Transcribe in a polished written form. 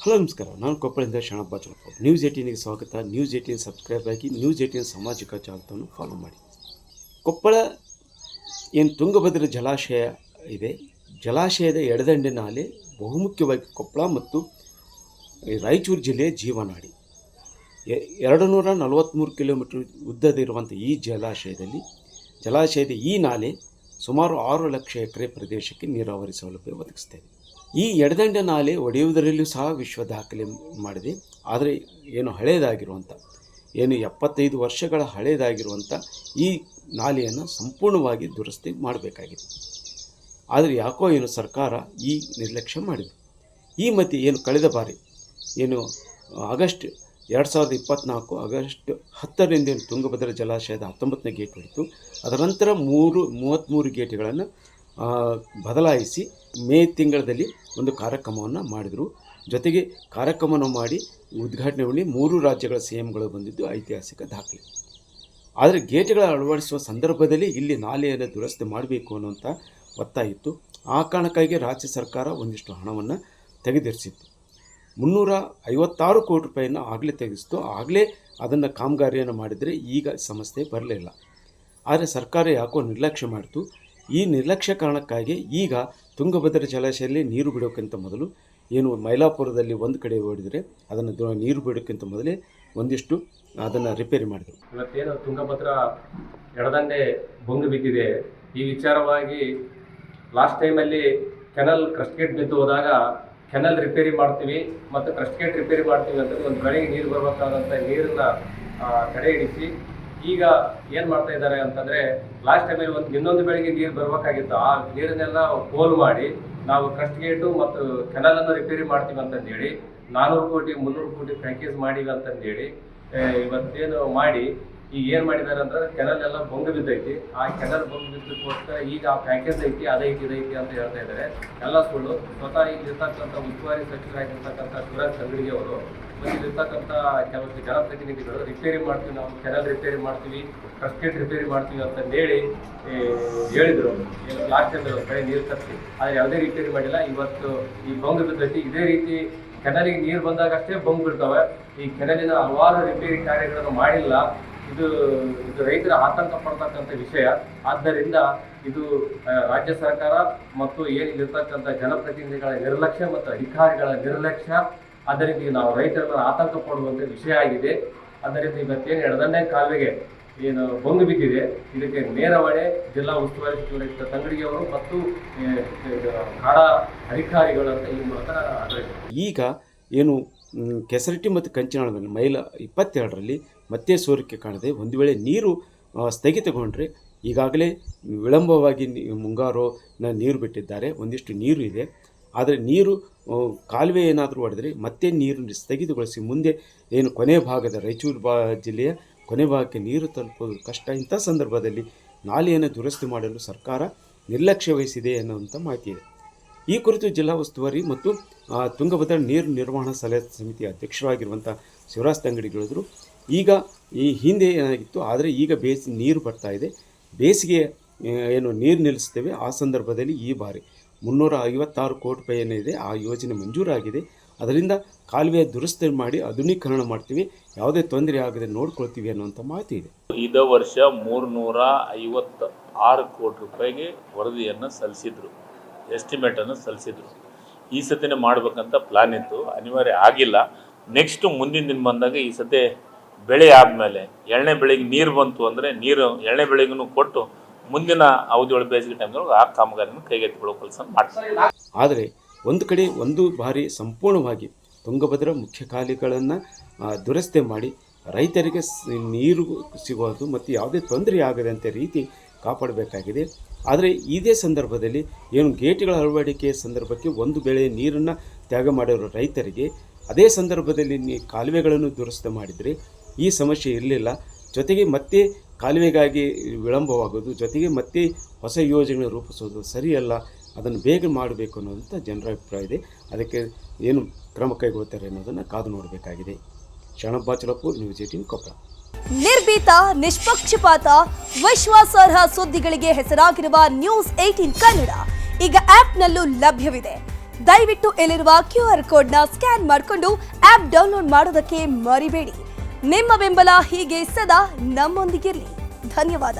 Hello ನಮಸ್ಕಾರ, ನಾನು ಕೊಪ್ಪಳದಿಂದ Sharanappa ಚಲಪ್ಪ. News 18ಗೆ ಸ್ವಾಗತ. ನ್ಯೂಸ್ 18 ಸಬ್ಸ್ಕ್ರೈಬ್ ಆಗಿ ನ್ಯೂಸ್ 18 ಸಾಮಾಜಿಕ ಜಾಲತಾಣವನ್ನು ಫಾಲೋ ಮಾಡಿ. ಕೊಪ್ಪಳ ಏನು ತುಂಗಭದ್ರಾ ಜಲಾಶಯ ಇದೆ, ಜಲಾಶಯದ ಎಡದಂಡೆ ನಾಲೆ ಬಹುಮುಖ್ಯವಾಗಿ ಕೊಪ್ಪಳ ಮತ್ತು ರಾಯಚೂರು ಜಿಲ್ಲೆಯ ಜೀವನಾಡಿ. 243 ಕಿಲೋಮೀಟರ್ ಉದ್ದದಿರುವಂಥ ಈ ಜಲಾಶಯದ ಈ ನಾಲೆ ಸುಮಾರು 6 ಲಕ್ಷ ಎಕರೆ ಪ್ರದೇಶಕ್ಕೆ ನೀರಾವರಿ ಸೌಲಭ್ಯ ಒದಗಿಸ್ತದೆ. ಈ ಎಡದಂಡೆ ನಾಲೆ ಒಡೆಯುವುದರಲ್ಲಿಯೂ ಸಹ ವಿಶ್ವ ದಾಖಲೆ ಮಾಡಿದೆ. ಆದರೆ ಹಳೆಯದಾಗಿರುವಂಥ 75 ವರ್ಷಗಳ ಹಳೆಯದಾಗಿರುವಂಥ ಈ ನಾಲೆಯನ್ನು ಸಂಪೂರ್ಣವಾಗಿ ದುರಸ್ತಿ ಮಾಡಬೇಕಾಗಿದೆ. ಆದರೆ ಯಾಕೋ ಸರ್ಕಾರ ಈ ನಿರ್ಲಕ್ಷ್ಯ ಮಾಡಿದೆ. ಈ ಮಧ್ಯೆ ಕಳೆದ ಬಾರಿ ಆಗಸ್ಟ್ 2024 ಆಗಸ್ಟ್ 10ರಿಂದ ತುಂಗಭದ್ರಾ ಜಲಾಶಯದ 19ನೇ ಗೇಟ್ ಹೊಡಿತು. ಅದರ ನಂತರ 33 ಗೇಟ್ಗಳನ್ನು ಬದಲಾಯಿಸಿ ಮೇ ತಿಂಗಳಲ್ಲಿ ಒಂದು ಕಾರ್ಯಕ್ರಮವನ್ನು ಮಾಡಿದರು. ಜೊತೆಗೆ ಕಾರ್ಯಕ್ರಮವನ್ನು ಮಾಡಿ ಉದ್ಘಾಟನೆ ಮಾಡಿ 3 ರಾಜ್ಯಗಳ CMಗಳು ಬಂದಿದ್ದು ಐತಿಹಾಸಿಕ ದಾಖಲೆ. ಆದರೆ ಗೇಟ್ಗಳ ಅಳವಡಿಸುವ ಸಂದರ್ಭದಲ್ಲಿ ಇಲ್ಲಿ ನಾಲೆಯನ್ನು ದುರಸ್ತಿ ಮಾಡಬೇಕು ಅನ್ನುವಂಥ ಒತ್ತಾಯ ಇತ್ತು. ಆ ಕಾರಣಕ್ಕಾಗಿ ರಾಜ್ಯ ಸರ್ಕಾರ ಒಂದಿಷ್ಟು ಹಣವನ್ನು ತೆಗೆದಿರಿಸಿತ್ತು. 356 ಕೋಟಿ ರೂಪಾಯಿಯನ್ನು ಆಗಲೇ ತೆಗೆಸಿತು. ಆಗಲೇ ಅದನ್ನು ಕಾಮಗಾರಿಯನ್ನು ಮಾಡಿದರೆ ಈಗ ಸಮಸ್ಯೆ ಬರಲಿಲ್ಲ. ಆದರೆ ಸರ್ಕಾರ ಯಾಕೋ ನಿರ್ಲಕ್ಷ್ಯ ಮಾಡಿತು. ಈ ನಿರ್ಲಕ್ಷ್ಯ ಕಾರಣಕ್ಕಾಗಿ ಈಗ ತುಂಗಭದ್ರಾ ಜಲಾಶಯದಲ್ಲಿ ನೀರು ಬಿಡೋಕ್ಕಿಂತ ಮೊದಲು ಮೈಲಾಪುರದಲ್ಲಿ ಒಂದು ಕಡೆ ಹೊಡೆದರೆ ಅದನ್ನು ನೀರು ಬಿಡೋಕ್ಕಿಂತ ಮೊದಲೇ ಒಂದಿಷ್ಟು ಅದನ್ನು ರಿಪೇರಿ ಮಾಡಿದರು. ಇವತ್ತೇನು ತುಂಗಭದ್ರಾ ಎಡದಂಡೆ ಬೊಂಗು ಬಿದ್ದಿದೆ, ಈ ವಿಚಾರವಾಗಿ ಲಾಸ್ಟ್ ಟೈಮಲ್ಲಿ ಕೆನಲ್ ಕ್ರಸ್ಟ್ ಬಿದ್ದು ಹೋದಾಗ ಕೆನಲ್ ರಿಪೇರಿ ಮಾಡ್ತೀವಿ ಮತ್ತು ಕ್ರಸ್ಟ್ ರಿಪೇರಿ ಮಾಡ್ತೀವಿ ಅಂತ ಒಂದು ಬೆಳೆಗೆ ನೀರು ಬರಬೇಕಾದಂಥ ನೀರನ್ನು ತಡೆ ಹಿಡಿಸಿ ಈಗ ಏನು ಮಾಡ್ತಾ ಇದ್ದಾರೆ ಅಂತಂದರೆ, ಲಾಸ್ಟ್ ಟೈಮಲ್ಲಿ ಇನ್ನೊಂದು ಬೆಳೆಗೆ ನೀರು ಬರಬೇಕಾಗಿತ್ತು. ಆ ನೀರನ್ನೆಲ್ಲ ಪೋಲ್ ಮಾಡಿ ನಾವು ಕ್ರಸ್ಟ್ ಗೇಟು ಮತ್ತು ಕೆನಲನ್ನು ರಿಪೇರಿ ಮಾಡ್ತೀವಿ ಅಂತಂದೇಳಿ 400 ಕೋಟಿ 300 ಕೋಟಿ ಪ್ಯಾಕೇಜ್ ಮಾಡಿವಿ ಅಂತಂದೇಳಿ ಇವತ್ತೇನು ಮಾಡಿ ಈಗ ಏನು ಮಾಡಿದ್ದಾರೆ ಅಂದ್ರೆ ಕೆನಲ್ ಎಲ್ಲ ಬೊಂಗು ಬಿದ್ದೈತಿ. ಆ ಕೆನಲ್ ಬೊಂಗು ಬಿದ್ದಕ್ಕೋಸ್ಕರ ಈಗ ಆ ಪ್ಯಾಕೇಜ್ ಐತಿ ಅದೈತಿ ಇದೈತಿ ಅಂತ ಹೇಳ್ತಾ ಇದ್ದಾರೆ. ಎಲ್ಲ ಸುಳ್ಳು. ಸ್ವತಃ ಇಲ್ಲಿರ್ತಕ್ಕಂಥ ಉಸ್ತುವಾರಿ ಸಚಿವರಾಗಿರ್ತಕ್ಕಂಥ ಶಿವರಾಜ್ ತಂಗಡಿಗೆ ಅವರು ಮತ್ತು ಇಲ್ಲಿರ್ತಕ್ಕಂಥ ಕೆಲವೊಂದು ಜನಪ್ರತಿನಿಧಿಗಳು ರಿಪೇರಿ ಮಾಡ್ತೀವಿ, ನಾವು ಕೆನಲ್ ರಿಪೇರಿ ಮಾಡ್ತೀವಿ, ಕ್ರಸ್ಟ್ ರಿಪೇರಿ ಮಾಡ್ತೀವಿ ಅಂತಂದೇಳಿ ಹೇಳಿದರು. ಲಾಸ್ಟ್ ಟೈಮ್ ಕಡೆ ನೀರು ತರಿಸಿ, ಆದರೆ ಯಾವುದೇ ರಿಪೇರಿ ಮಾಡಿಲ್ಲ. ಇವತ್ತು ಈ ಬೊಂಗು ಬಿದ್ದೈತಿ. ಇದೇ ರೀತಿ ಕೆನಲಿಗೆ ನೀರು ಬಂದಾಗ ಅಷ್ಟೇ ಬೊಂಗು ಬಿಡ್ತವೆ. ಈ ಕೆನಲಿನ ಹಲವಾರು ರಿಪೇರಿ ಕಾರ್ಯಗಳನ್ನು ಮಾಡಿಲ್ಲ. ಇದು ರೈತರ ಆತಂಕ ಪಡ್ತಕ್ಕಂಥ ವಿಷಯ. ಆದ್ದರಿಂದ ಇದು ರಾಜ್ಯ ಸರ್ಕಾರ ಮತ್ತು ಏನಿರ್ತಕ್ಕಂಥ ಜನಪ್ರತಿನಿಧಿಗಳ ನಿರ್ಲಕ್ಷ್ಯ ಮತ್ತು ಅಧಿಕಾರಿಗಳ ನಿರ್ಲಕ್ಷ್ಯ. ಅದರಿಂದ ನಾವು ರೈತರನ್ನು ಆತಂಕ ಪಡುವಂಥ ವಿಷಯ ಆಗಿದೆ. ಅದರಿಂದ ಇವತ್ತೇನು ಎಡದಂಡೆ ಕಾಲುವೆಗೆ ಬೊಂಗು ಬಿದ್ದಿದೆ, ಇದಕ್ಕೆ ನೇರ ಹೊಣೆ ಜಿಲ್ಲಾ ಉಸ್ತುವಾರಿ ಸಚಿವರಾದ ತಂಗಡಿಗೆ ಅವರು ಮತ್ತು ಕಾಡಾ ಅಧಿಕಾರಿಗಳು ಅಂತ ಈ ಮೂಲಕ ಈಗ ಕೆಸರಟ್ಟಿ ಮತ್ತು ಕಂಚಿನಾಳದಲ್ಲಿ ಮೈಲ 22ರಲ್ಲಿ ಮತ್ತೆ ಸೋರಿಕೆ ಕಾಣದೆ ಒಂದು ವೇಳೆ ನೀರು ಸ್ಥಗಿತಗೊಂಡ್ರೆ ಈಗಾಗಲೇ ವಿಳಂಬವಾಗಿ ಮುಂಗಾರು ನೀರು ಬಿಟ್ಟಿದ್ದಾರೆ. ಒಂದಿಷ್ಟು ನೀರು ಇದೆ. ಆದರೆ ನೀರು ಕಾಲುವೆ ಏನಾದರೂ ಹೊಡೆದರೆ ಮತ್ತೆ ನೀರು ಸ್ಥಗಿತಗೊಳಿಸಿ ಮುಂದೆ ಕೊನೆ ಭಾಗದ ರಾಯಚೂರು ಜಿಲ್ಲೆಯ ಕೊನೆ ಭಾಗಕ್ಕೆ ನೀರು ತಲುಪೋದು ಕಷ್ಟ. ಇಂಥ ಸಂದರ್ಭದಲ್ಲಿ ನಾಲೆಯನ್ನು ದುರಸ್ತಿ ಮಾಡಲು ಸರ್ಕಾರ ನಿರ್ಲಕ್ಷ್ಯ ವಹಿಸಿದೆ ಎನ್ನುವಂಥ ಮಾಹಿತಿ ಇದೆ. ಈ ಕುರಿತು ಜಿಲ್ಲಾ ಉಸ್ತುವಾರಿ ಮತ್ತು ತುಂಗಭದ್ರಾ ನೀರು ನಿರ್ವಹಣಾ ಸಲಹಾ ಸಮಿತಿ ಅಧ್ಯಕ್ಷರಾಗಿರುವಂಥ ಶಿವರಾಜ್ ತಂಗಡಿ ಹೇಳಿದ್ರು, ಈಗ ಈ ಹಿಂದೆ ಏನಾಗಿತ್ತು, ಆದರೆ ಈಗ ನೀರು ಬರ್ತಾ ಇದೆ, ಬೇಸಿಗೆ ನೀರು ನಿಲ್ಲಿಸ್ತೇವೆ. ಆ ಸಂದರ್ಭದಲ್ಲಿ ಈ ಬಾರಿ 356 ಕೋಟಿ ರೂಪಾಯಿ ಏನಿದೆ ಆ ಯೋಜನೆ ಮಂಜೂರಾಗಿದೆ. ಅದರಿಂದ ಕಾಲುವೆ ದುರಸ್ತಿ ಮಾಡಿ ಆಧುನೀಕರಣ ಮಾಡ್ತೀವಿ, ಯಾವುದೇ ತೊಂದರೆ ಆಗದೆ ನೋಡ್ಕೊಳ್ತೀವಿ ಅನ್ನುವಂಥ ಮಾಹಿತಿ ಇದೆ. ಇದೇ ವರ್ಷ 356 ಕೋಟಿ ರೂಪಾಯಿಗೆ ವರದಿಯನ್ನು ಸಲ್ಲಿಸಿದ್ರು, ಎಸ್ಟಿಮೇಟನ್ನು ಸಲ್ಲಿಸಿದ್ರು. ಈ ಸತಿನೇ ಮಾಡಬೇಕಂತ ಪ್ಲಾನ್ ಇತ್ತು, ಅನಿವಾರ್ಯ ಆಗಿಲ್ಲ. ನೆಕ್ಸ್ಟ್ ಮುಂದಿನ ದಿನ ಬಂದಾಗ ಈ ಸತಿ ಬೆಳೆ ಆದಮೇಲೆ ಎಣ್ಣೆ ಬೆಳೆಗೆ ನೀರು ಬಂತು ಅಂದರೆ ನೀರು ಎಣ್ಣೆ ಬೆಳೆಗೂ ಕೊಟ್ಟು ಮುಂದಿನ ಅವಧಿಯೊಳ ಬೇಸಿಗೆ ಟೈಮ್ದೊಳಗೆ ಆ ಕಾಮಗಾರಿಯನ್ನು ಕೈಗೆತ್ತಿಕೊಳ್ಳೋ ಕೆಲಸ ಮಾಡ್ತಾರೆ. ಆದರೆ ಒಂದು ಕಡೆ ಒಂದು ಬಾರಿ ಸಂಪೂರ್ಣವಾಗಿ ತುಂಗಭದ್ರಾ ಮುಖ್ಯ ಕಾಲುವೆಗಳನ್ನು ದುರಸ್ತಿ ಮಾಡಿ ರೈತರಿಗೆ ನೀರು ಸಿಗೋದು ಮತ್ತು ಯಾವುದೇ ತೊಂದರೆ ಆಗದಂಥ ರೀತಿ ಕಾಪಾಡಬೇಕಾಗಿದೆ. ಆದರೆ ಇದೇ ಸಂದರ್ಭದಲ್ಲಿ ಗೇಟ್ಗಳ ಅಳವಡಿಕೆ ಸಂದರ್ಭಕ್ಕೆ ಒಂದು ಬೆಳೆ ನೀರನ್ನು ತ್ಯಾಗ ಮಾಡಿರೋ ರೈತರಿಗೆ ಅದೇ ಸಂದರ್ಭದಲ್ಲಿ ಕಾಲುವೆಗಳನ್ನು ದುರಸ್ತಿ ಮಾಡಿದರೆ ಈ ಸಮಸ್ಯೆ ಇರಲಿಲ್ಲ. ಜೊತೆಗೆ ಮತ್ತೆ ಕಾಲುವೆಗಾಗಿ ವಿಳಂಬವಾಗೋದು, ಜೊತೆಗೆ ಮತ್ತೆ ಹೊಸ ಯೋಜನೆ ರೂಪಿಸೋದು ಸರಿಯಲ್ಲ. ಅದನ್ನು ಬೇಗ ಮಾಡಬೇಕು ಅನ್ನೋಂಥ ಜನರ ಅಭಿಪ್ರಾಯ ಇದೆ. ಅದಕ್ಕೆ ಕ್ರಮ ಕೈಗೊಳ್ತಾರೆ ಅನ್ನೋದನ್ನು ಕಾದು ನೋಡಬೇಕಾಗಿದೆ. ಶರಣಪ್ಪ ಚಲಪೂರ್, ನ್ಯೂಸ್ 18 ಕೊಪ್ಪಳ. ನಿರ್ಭೀತ, ನಿಷ್ಪಕ್ಷಪಾತ, ವಿಶ್ವಾಸಾರ್ಹ ಸುದ್ದಿಗಳಿಗೆ ಹೆಸರಾಗಿರುವ ನ್ಯೂಸ್ 18 ಕನ್ನಡ ಈಗ ಆಪ್ನಲ್ಲೂ ಲಭ್ಯವಿದೆ. ದಯವಿಟ್ಟು ಇಲ್ಲಿರುವ QR ಕೋಡ್ನ ಸ್ಕ್ಯಾನ್ ಮಾಡಿಕೊಂಡು ಆಪ್ ಡೌನ್ಲೋಡ್ ಮಾಡೋದಕ್ಕೆ ಮರಿಬೇಡಿ. ನಿಮ್ಮ ಬೆಂಬಲ ಹೀಗೆ ಸದಾ ನಮ್ಮೊಂದಿಗಿರಲಿ. ಧನ್ಯವಾದ.